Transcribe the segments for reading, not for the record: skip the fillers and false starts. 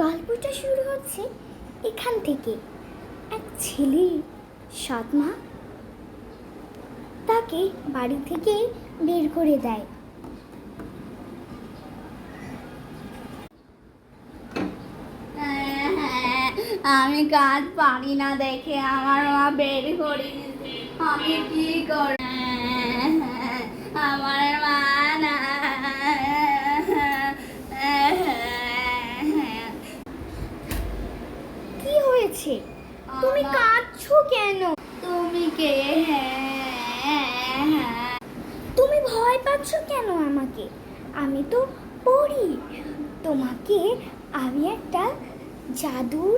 গল্পটা শুরু হচ্ছে এখান থেকে। এক ছেলে সৎ মা তাকে বাড়ি থেকে বের করে দেয়। আমি কাজ পারি না দেখে আমার মা বের করে দিয়েছে। আমি কি করব? আমার মা না। কি হয়েছে? তুমি কাঁদছো কেন? তুমি কে? তুমি ভয় পাচ্ছ কেন আমাকে? আমি তো পড়ি। তোমাকে আমি একটা জাদুর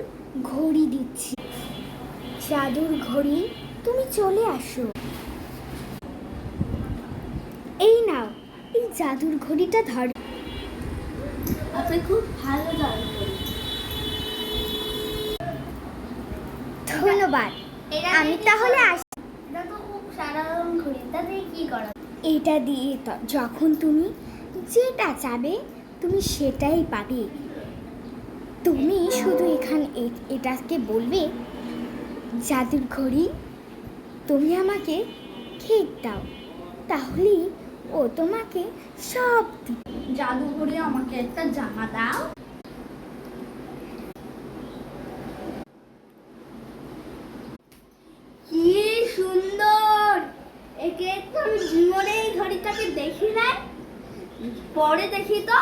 ঘড়ি দিচ্ছি। জাদুর ঘড়ি, তুমি চলে আসো। এই নাও, এই জাদুর ঘড়িটা ধর। আপনি খুব ভালো জাদু। ধন্যবাদ। আমি তাহলে আসি। এটা তো খুব সাধারণ ঘড়ি, তাতে কি করা? এটা দিয়ে যখন তুমি যেটা চাবে তুমি সেটাই পাবে। তুমি শুধু এটাকে বলবে, জাদুর ঘড়ি তুমি আমাকে খেয়ে দাও, তাহলেই ও তোমাকে সব জাদু ঘড়ি আমাকে একটা জামা দাও। কি সুন্দর! একে তো আমি জীবনে এই ঘড়িটাকে দেখি নাই, পরে দেখি তো।